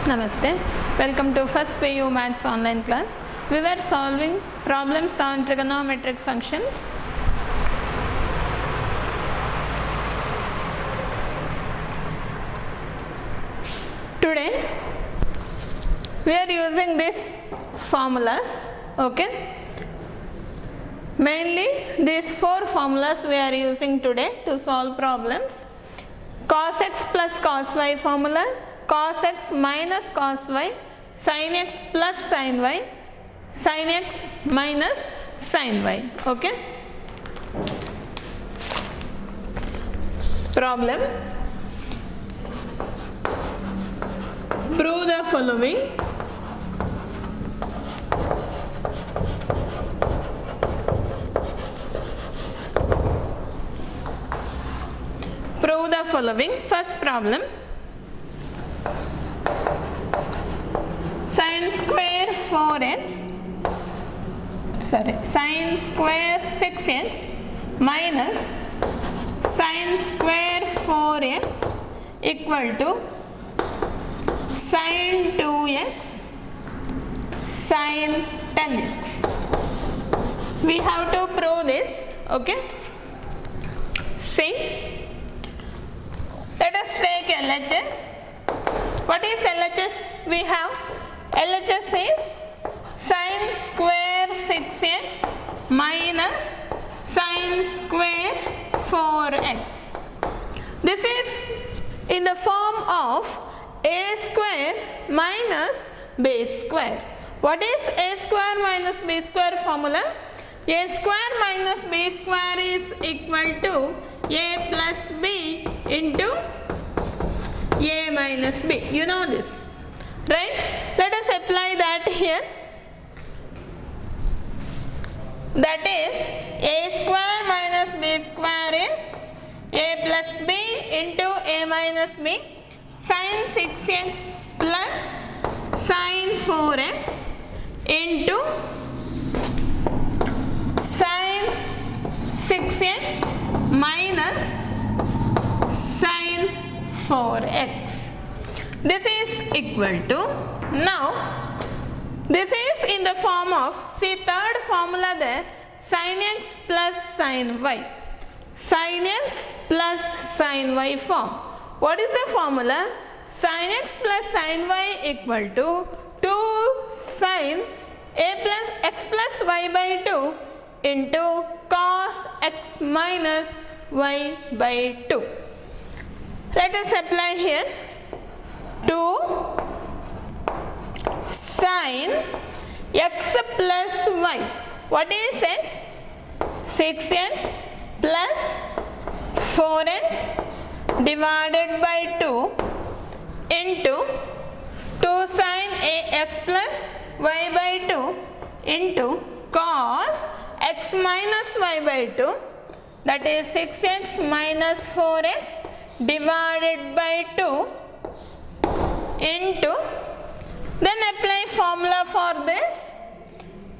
Namaste. Welcome to first PU Maths online class. We were solving problems on trigonometric functions. Today we are using these formulas, okay? Mainly these four formulas we are using today to solve problems. Cos x plus cos y formula, cos x minus cos y, sin x plus sin y, sin x minus sin y, okay? Problem. Prove the following. Prove the following. First problem. Sin square 4x, sin square 6x minus sin square 4x equal to sin 2x sin 10x. We have to prove this, okay? See, let us take LHS. What is LHS? We have LHS is sin square 6x minus sin square 4x. This is in the form of a square minus b square. What is a square minus b square formula? A square minus b square is equal to a plus b into a minus b. You know this, right? Let us apply that here. That is a square minus b square is a plus b into a minus b, sin 6x plus sin 4x into sin 6x minus sin 4x. This is equal to, now this is in the form of, see third formula there, sin x plus sin y. Sin x plus sin y form. What is the formula? Sin x plus sin y equal to 2 sin a plus x plus y by 2 into cos x minus y by 2. Let us apply here. 2 sin x plus y. What is x? 6x plus 4x divided by 2 into 2 sin ax plus y by 2 into cos x minus y by 2, that is 6x minus 4x divided by 2 into, then apply formula for this,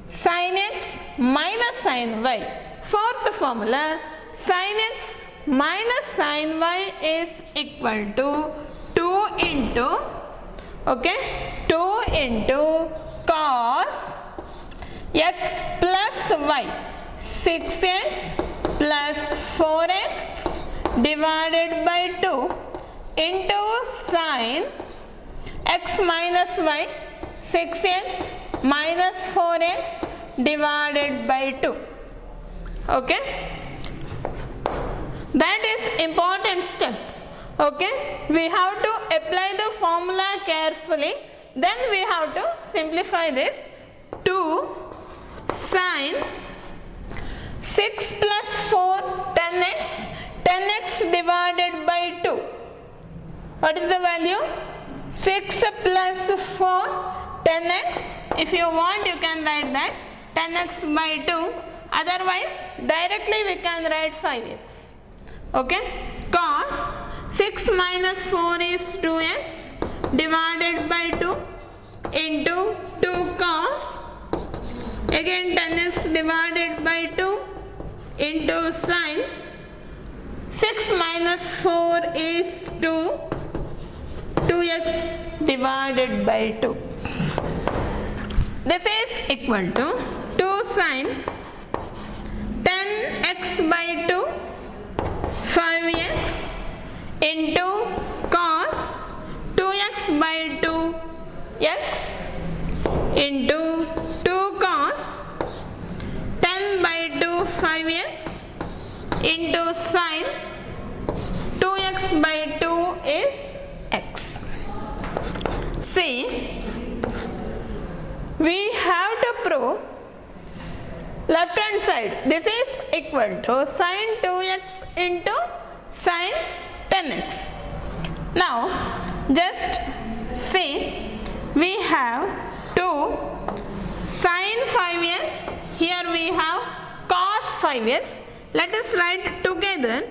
sin x minus sin y. Fourth formula, sin x minus sin y is equal to 2 into, okay, 2 into cos x plus y, 6x plus 4x divided by 2 into sin x minus y, 6x minus 4x divided by 2. Okay? That is important step. Okay? We have to apply the formula carefully. Then we have to simplify this. 2 sin 6 plus 4 10x, 10x divided by 2. What is the value? 6 plus 4 10x. If you want, you can write that 10x by 2. Otherwise, directly we can write 5x. Okay? Cos 6 minus 4 is 2x divided by 2 into 2 cos, again 10x divided by 2 into sin 6 minus 4 is 2, 2x divided by 2. This is equal to 2 sin 10x by 2 5x into cos 2x by 2 x into 2 cos 10 by 2 5x into sin 2x by 2 is x. See, we have to prove left hand side. This is equal to sin 2x into sin 10x. Now, just see, we have 2 sin 5x, here we have cos 5x. Let us write together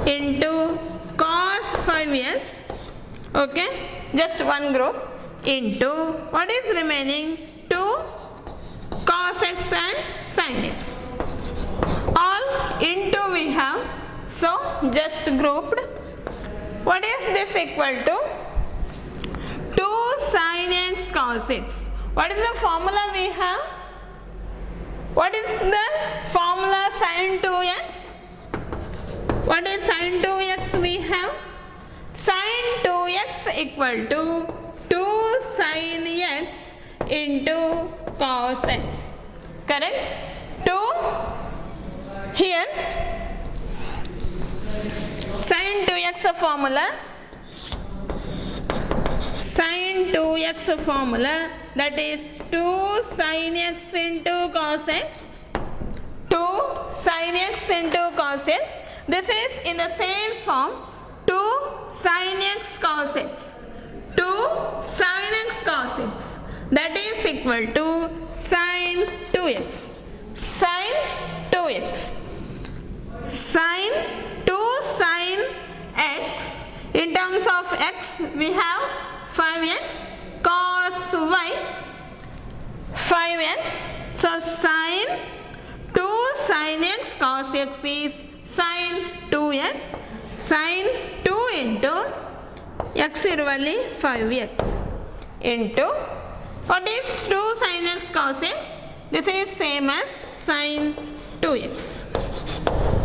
into cos 5x, okay, just one group, into what is remaining, 2 cos x and sin x, all into we have, so just grouped. What is this equal to? 2 sin x cos x. What is the formula we have? What is the formula sin 2x? What is sin 2x we have? Sin 2x equal to 2 sin x into cos x. Correct? 2 here sin 2x formula. Sin 2x formula, that is 2 sin x into cos x. 2 sin x into cos x. This is in the same form, 2 sin x cos x. 2 sin x cos x. That is equal to sin 2x. Sin 2x. Sin 2 sin x. In terms of x, we have 5x cos y 5x. So sin 2 sin x cos x is sin 2x. Sin 2 into x equally 5x into what is 2 sin x cos x? This is same as sin 2x.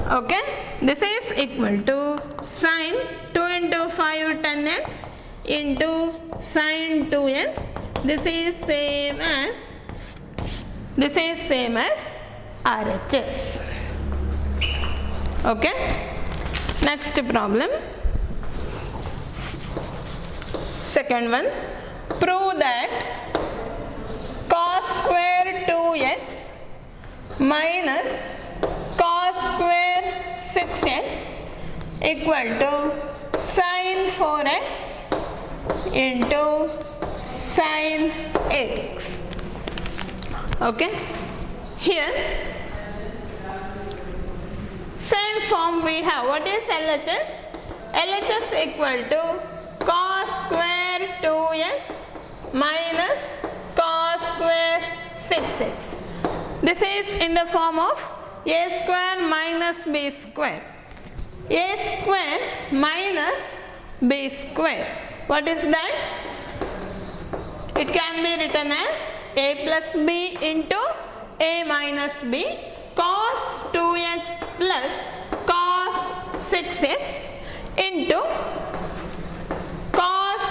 Okay, this is equal to sin 2 into 5 10x into sin 2x. This is same as RHS. Okay, next problem. Second one, prove that cos square 2x minus cos square 6x equal to sin 4x into sin 8x. Okay, here same form we have. What is LHS? LHS equal to cos square 2x minus cos square 6x. This is in the form of a square minus b square. A square minus b square. What is that? It can be written as a plus b into a minus b cos 2x plus cos 6x into cos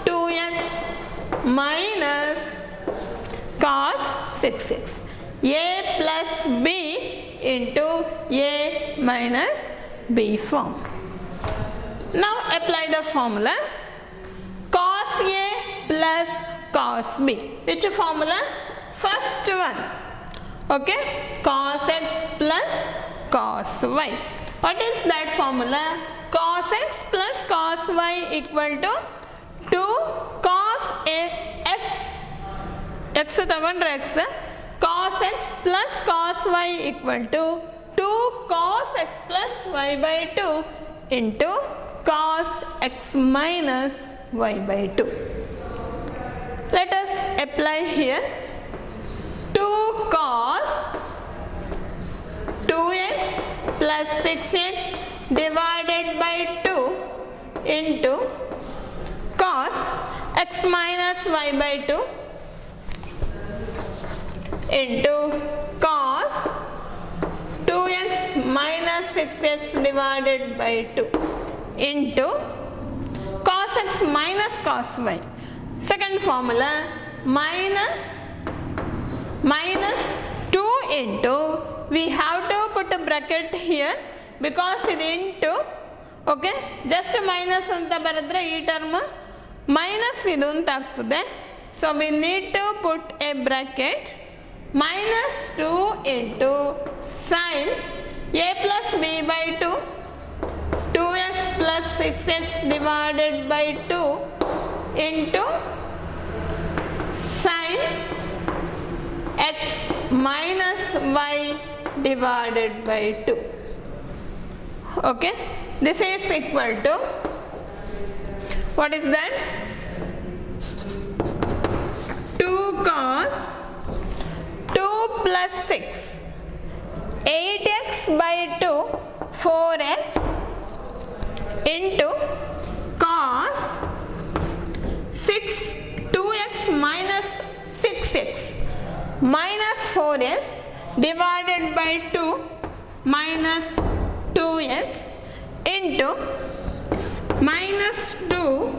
2x minus cos 6x. A plus b into a minus b form. Now apply the formula cos a plus cos b. Which formula? First one. Okay, cos x plus cos y. What is that formula? Cos x plus cos y equal to 2 cos x. X ತಗೊಂಡ್ರೆ x. Cos x plus cos y equal to 2 cos x plus y by 2 into cos x minus y by 2. Let us apply here 2 cos 2x plus 6x divided by 2 into x minus y by 2 into cos 2x minus 6x divided by 2 into cos x minus cos y. Second formula, minus 2 into, we have to put a bracket here because it into, okay, just minus anta baradre ee term minus idu anta agtade. So we need to put a bracket minus 2 into sin a plus b by 2 2x plus 6x divided by 2 into sin x minus y divided by 2. Okay, this is equal to, what is that? 2 cos 2 plus 6 8x by 2 4x into cos 6 2x minus 6x minus 4x divided by 2 minus 2x into minus 2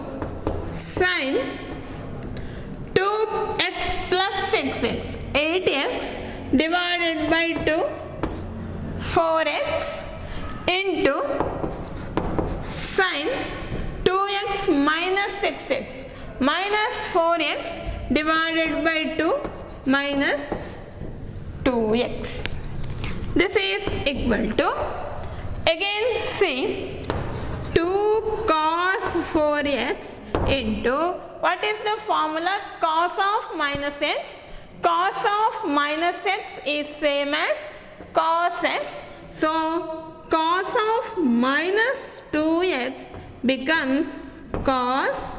sin 2x plus 6x 8x divided by 2 4x into sin 2x minus 6x minus 4x divided by 2 minus 2x. This is equal to, again see, 2 cos 4x into, what is the formula? Cos of minus x. Cos of minus x is same as cos x. So cos of minus 2x becomes cos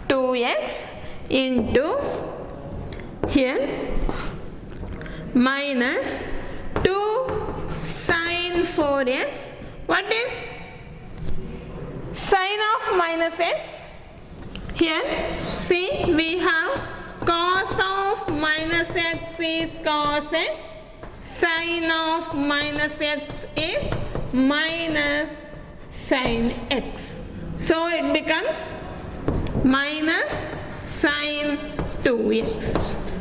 2x into here minus 2 sin 4x. What is sin of minus x? Here see, we have cos of minus x is cos x, sin of minus x is minus sin x. So it becomes minus sin 2x.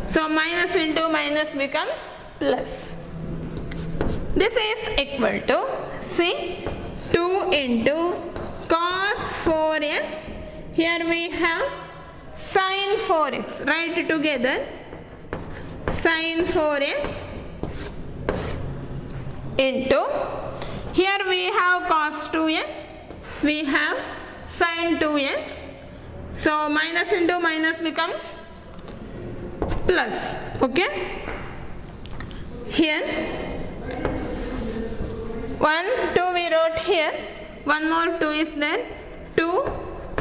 So minus into minus becomes plus. This is equal to, see, 2 into cos 4x. Here we have sin 4x. Write it together. Sin 4x into, here we have cos 2x. We have sin 2x. So minus into minus becomes plus. Okay. Here 1 2 we wrote here. One more 2 is there. 2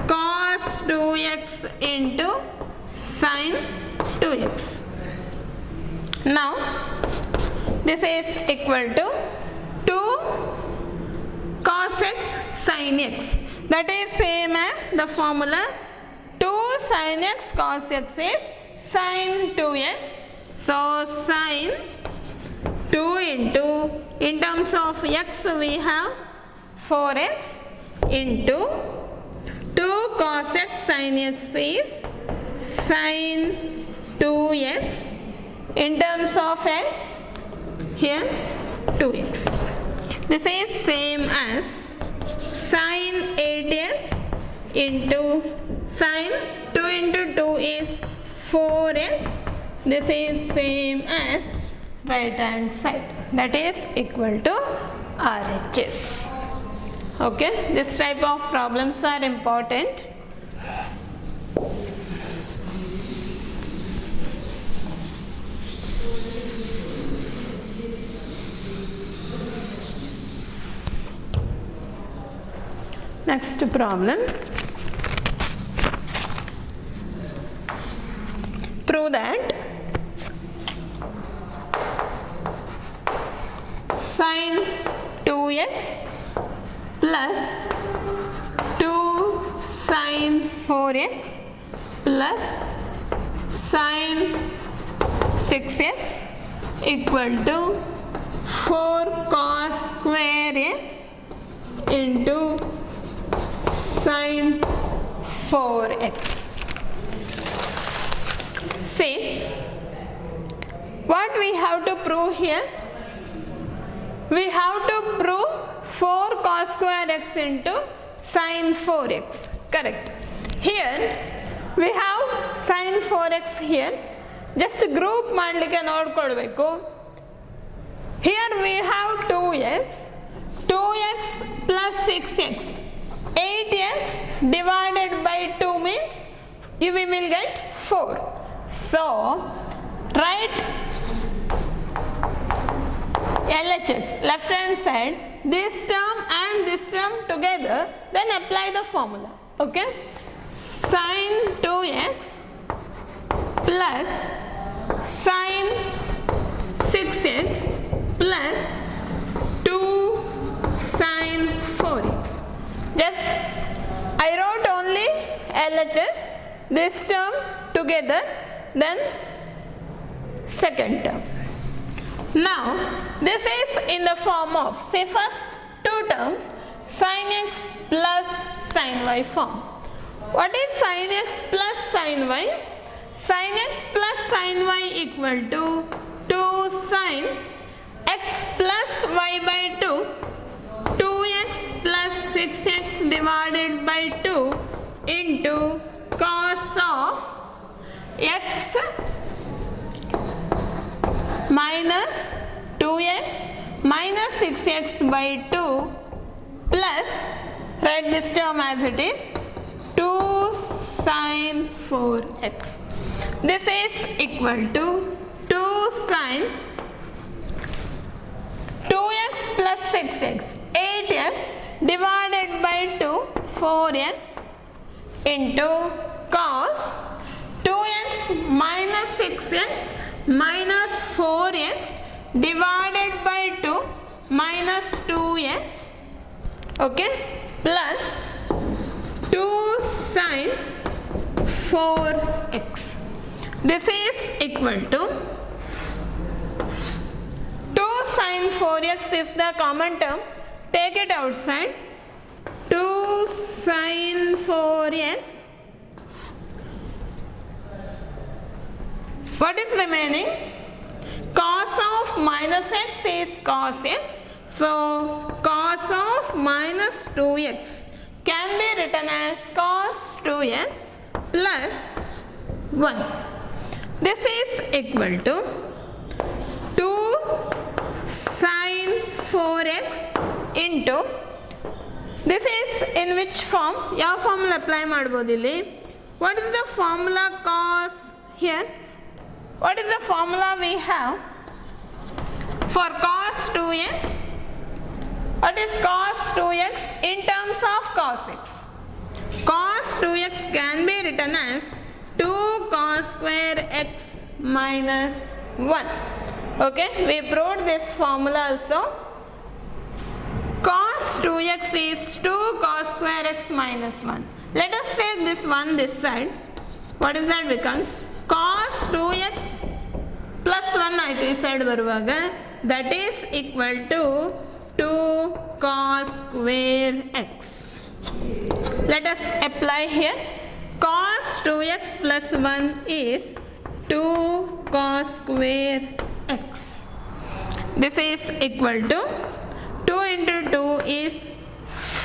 cos 2x into sin 2x. Now this is equal to 2 cos x sin x. That is same as the formula 2 sin x cos x is sin 2x. So sin 2 into, in terms of x we have 4x into 2 cos x sin x is sin 2x. In terms of x, here 2x. This is same as sin 8x into sin 2 into 2 is 4x. This is same as right hand side. That is equal to RHS. Okay, this type of problems are important. Next problem. Prove that sin 2x plus 2 sin 4x plus sine 6x equal to 4 cos square x into sine 4x. See, what we have to prove here? We have to prove 4 cos square x into sine 4x, correct? Here we have sine 4x here, just group ಮಾಡಲಿಕ್ಕೆ ನೋಡ್ಕೊಳ್ಬೇಕು. Here we have 2x plus 6x, 8x divided by 2 means we will get 4. So write LHS, left hand side, this term and this term together, then apply the formula. Okay, sine 2x plus sine 6x plus 2 sine 4x. Just I wrote only LHS, this term together, then second term. Now this is in the form of, say first two terms, sin x plus sin y form. What is sin x plus sin y? Sin x plus sin y equal to 2 sin x plus y by 2, 2x plus 6x divided by 2 into cos of x minus 2x minus 6x by 2 plus, write this term as it is, 2 sine 4x. This is equal to 2 sine 2x plus 6x, 8x divided by 2, 4x into cos 2x minus 6x minus 4x divided by 2 minus 2x, okay, plus 2 sine 4x. This is equal to 2 sine 4x is the common term, take it outside, 2 sine 4x. What is remaining? Cos of minus x is cos x. So cos of minus 2x can be written as cos 2x plus 1. This is equal to 2 sine 4x into, this is in which form? ಯಾವ formula apply ಮಾಡಬಹುದು ಇಲ್ಲಿ? What is the formula cos here? What is the formula we have for cos 2x? What is cos 2x in terms of cos x? Cos 2x can be written as 2 cos square x minus 1. Okay, we proved this formula also. Cos 2x is 2 cos square x minus 1. Let us take this one this side. What is that becomes? Cos 2x plus 1 ಆಯಿತು ಈ side ಬರುವಾಗ, that is equal to 2 cos square x. Let us apply here. Cos 2x plus 1 is 2 cos square x. This is equal to 2 into 2 is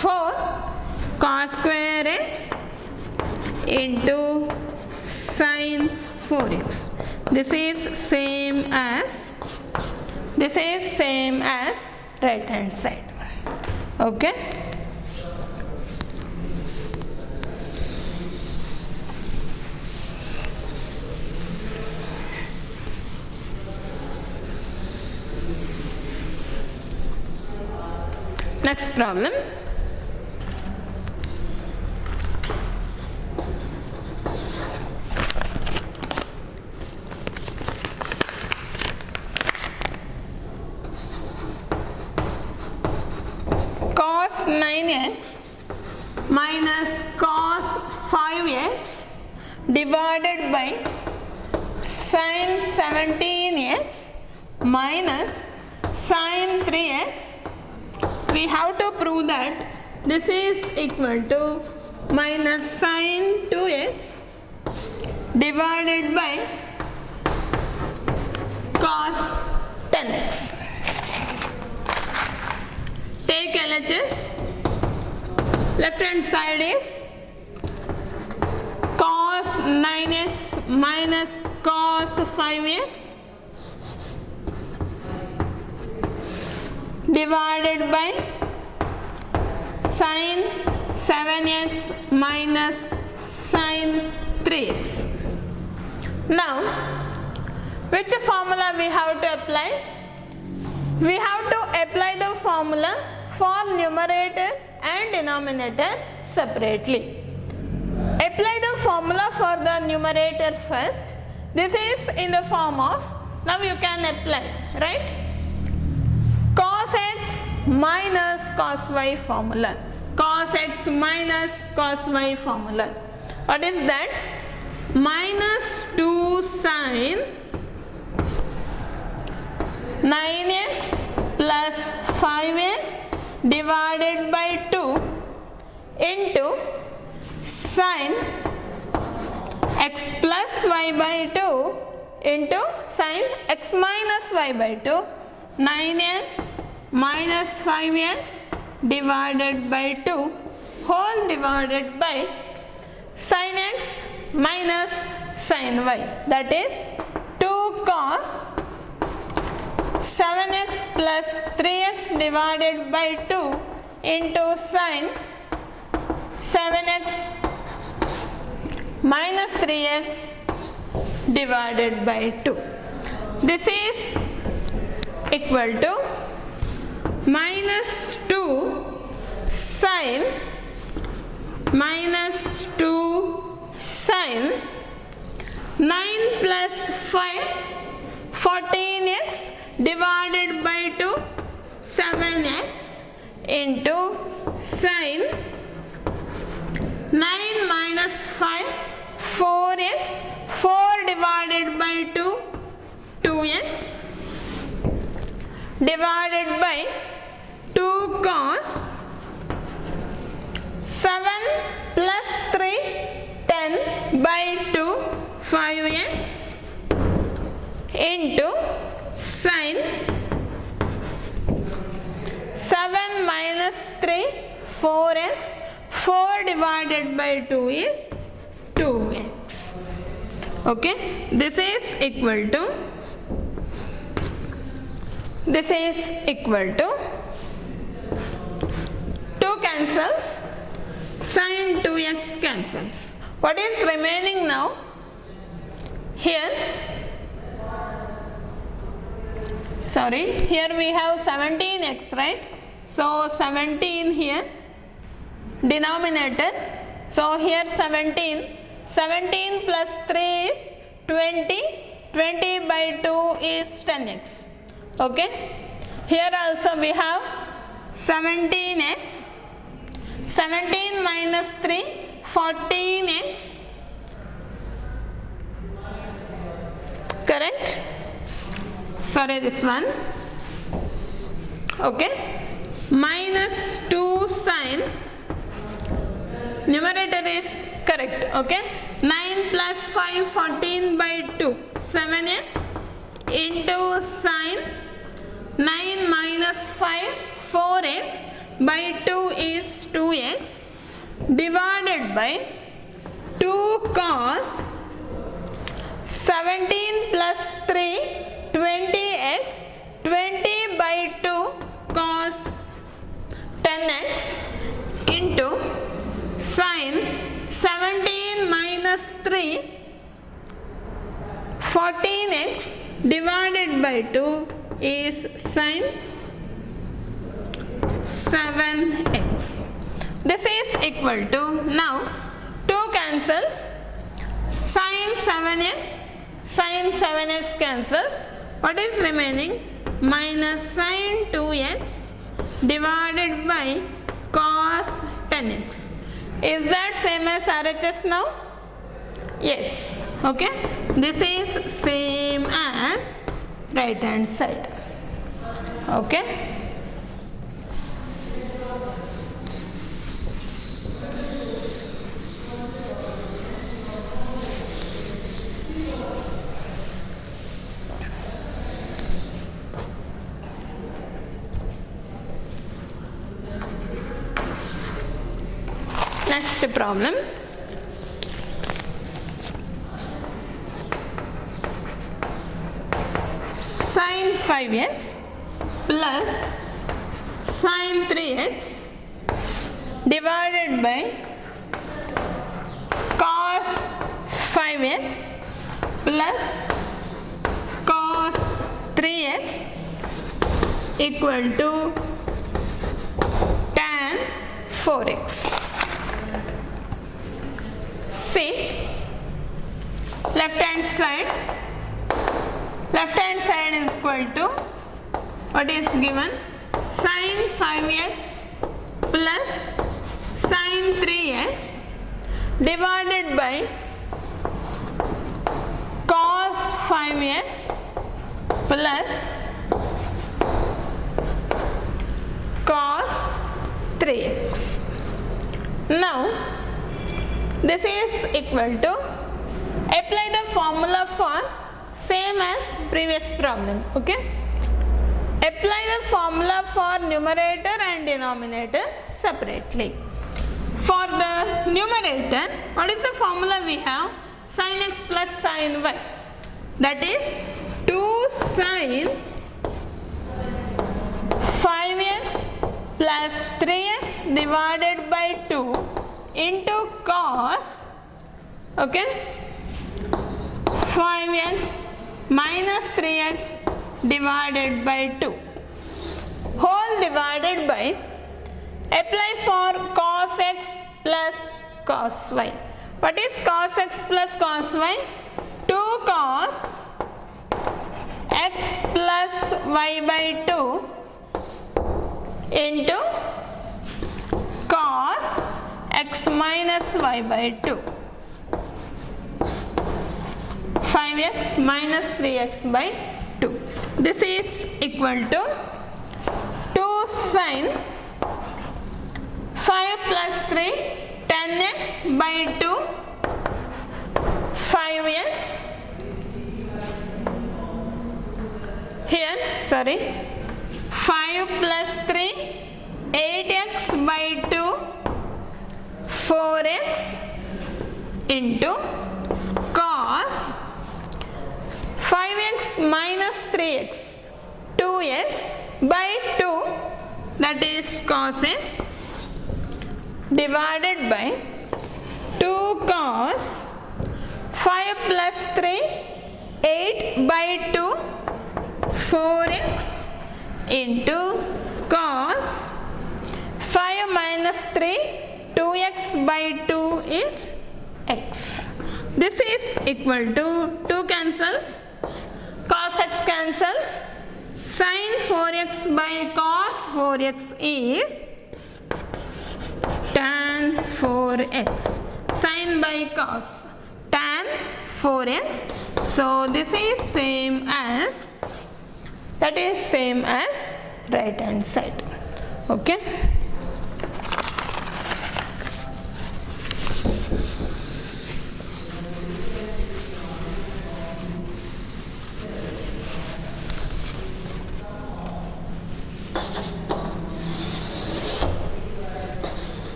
4 cos square x into sine 4x. This is same as right hand side. Okay. Next problem. Cos 9x minus cos 5x divided by sin 17x minus sin 3x. We have to prove that this is equal to minus sin 2x divided by cos 10x. Take LHS. Left hand side is cos 9x minus cos 5x divided by sin 7x minus sin 3x. Now, which formula we have to apply? We have to apply the formula for numerator and denominator separately. Apply the formula for the numerator first. This is in the form of, now you can apply, right? Cos x minus cos y formula. Cos x minus cos y formula. What is that? Minus 2 sin 9x plus 5x divided by 2 into sin x plus y by 2 into sin x minus y by 2, 9x minus 5x divided by 2 whole divided by sin x minus sin y, that is 2 cos 7x plus 3x divided by 2 into sin 7x minus 3x divided by 2. This is equal to minus 2 sin minus 2 sin 9 plus 5 14x divided by 2 7x into sin 9 minus 5 4x 4 divided by 2 2x divided by 2 cos 7 plus 3 10 by 2 5x into sin 7 minus 3 4x 4 divided by 2 is 2x. Okay, this is equal to 2 cancels, sin 2x cancels. What is remaining now? Here we have 17x, right? So 17 here, denominator. So here 17 plus 3 is 20, 20 by 2 is 10x. Okay, here also we have 17x, 17 minus 3 14x, correct? Sorry, this one. Okay, minus 2 sin, numerator is correct. Okay, 9 plus 5 14 by 2 7x into sin 9 minus 5 4x by 2 is 2x divided by 2 cos 17 plus 3 20x 20 by 2 cos 10x into sin 17 minus 3 14x divided by 2 is sin 7x. This is equal to, now 2 cancels, sin 7x cancels. What is remaining? Minus sin 2x divided by cos 10x. Is that same as RHS now? Yes. Okay. This is same as right hand side. Okay. Next problem. Sin 5x plus sin 3x divided by cos 5x plus cos 3x equal to tan 4x. See, left hand side is equal to what is given, sin 5x plus sin 3x divided by cos 5x plus cos 3x. Now this is equal to, apply the formula for same as previous problem. Okay, apply the formula for numerator and denominator separately. For the numerator, what is the formula we have? Sin x plus sin y, that is 2 sin 5x plus 3x divided by 2 into cos, okay, 5x minus 3x divided by 2 whole divided by, apply for cos x plus cos y. What is cos x plus cos y? 2 cos x plus y by 2 into cos x minus y by 2. 5x minus 3x by 2. This is equal to 2 sin 5 plus 3, 10x by 2, 5x. Here, sorry, 5 plus 3, 8x by 2, 4x into cos 5x minus 3x, 2x by 2, that is cos x, divided by 2 cos 5 plus 3, 8 by 2, 4x into cos 5 minus 3, 2x by 2 is x. This is equal to 2 cancels, cos x cancels, sin 4x by cos 4x is tan 4x, sin by cos, tan 4x. So this is same as, that is same as right hand side. Okay.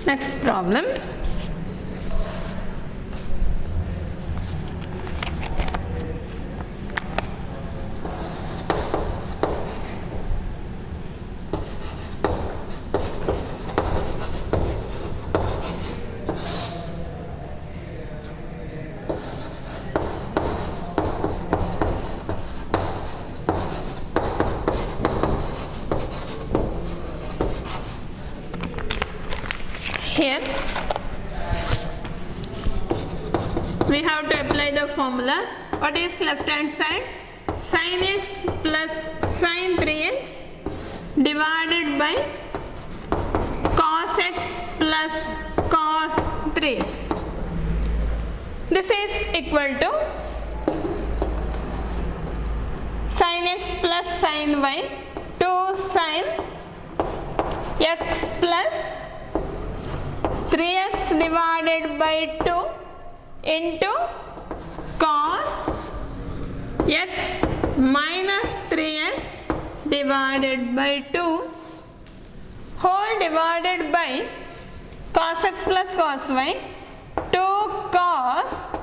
Next problem. Here we have to apply the formula. What is left hand side? Sin x plus sin 3x divided by cos x plus cos 3x. This is equal to sin x plus sin y, 2 sin x plus 3x divided by 2 into cos x minus 3x divided by 2 whole divided by cos x plus cos y, 2 cos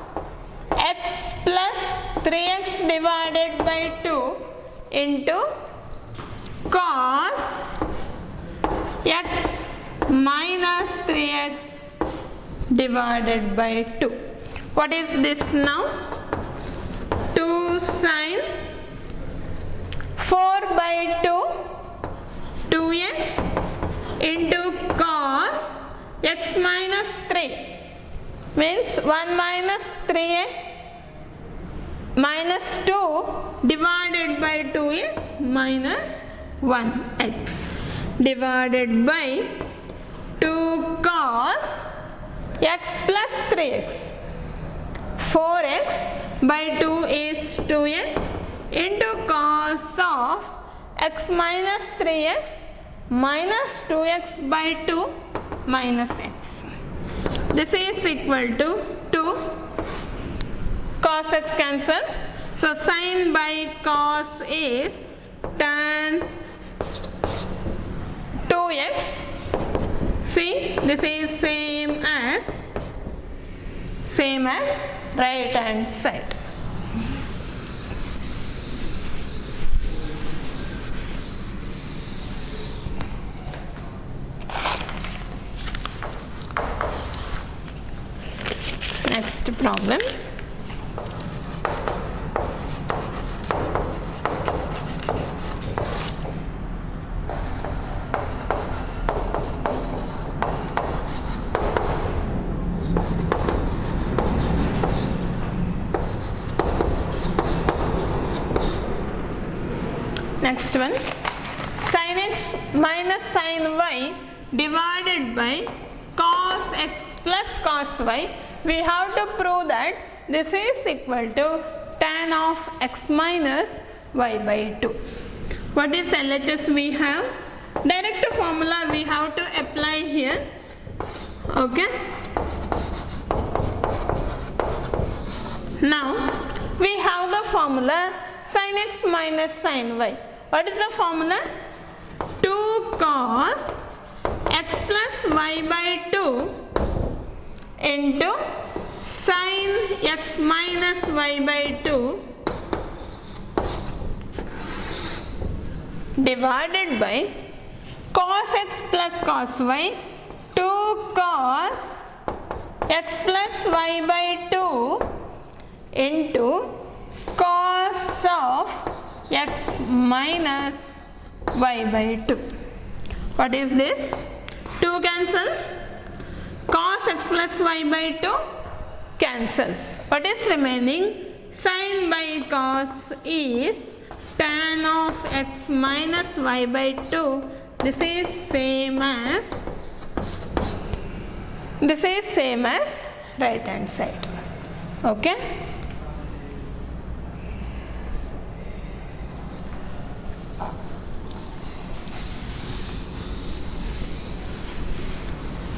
x plus 3x divided by 2 into cos x minus 3x divided by 2. What is this now? 2 sin 4 by 2, 2x into cos x minus 3 means 1 minus 3x minus 2 divided by 2 is minus 1x divided by 2 cos x plus 3x. 4x by 2 is 2x into cos of x minus 3x minus 2x by 2 minus x. This is equal to 2. Cos x cancels. So sin by cos is tan 2x. See, this is same as right hand side. Next problem. Next one, sin x minus sin y divided by cos x plus cos y. We have to prove that this is equal to tan of x minus y by 2. What is LHS we have? Direct formula we have to apply here. Okay. Now we have the formula sin x minus sin y. What is the formula? 2 cos x plus y by 2 into sin x minus y by 2 divided by cos x plus cos y, 2 cos x plus y by 2 into cos of x minus y by 2. What is this? 2 cancels. Cos x plus y by 2 cancels. What is remaining? Sin by cos is tan of x minus y by 2. This is same as right hand side. Okay.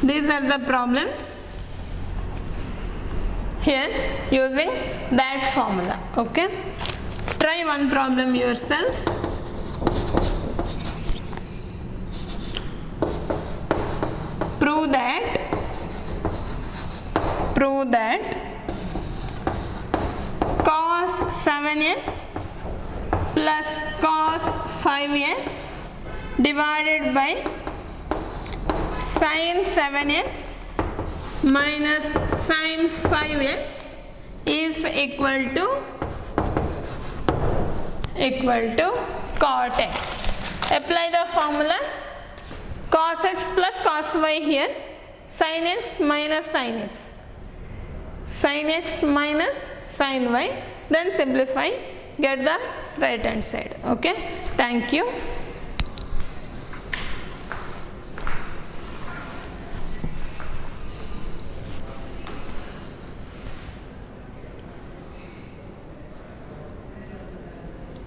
These are the problems here using that formula. Okay. Try one problem yourself. Prove that cos 7x plus cos 5x divided by sin 7x minus sin 5x is equal to cot x. Apply the formula. Cos x plus cos y here, sin x minus sin x, sin x minus sin y, then simplify, get the right hand side. Okay, thank you.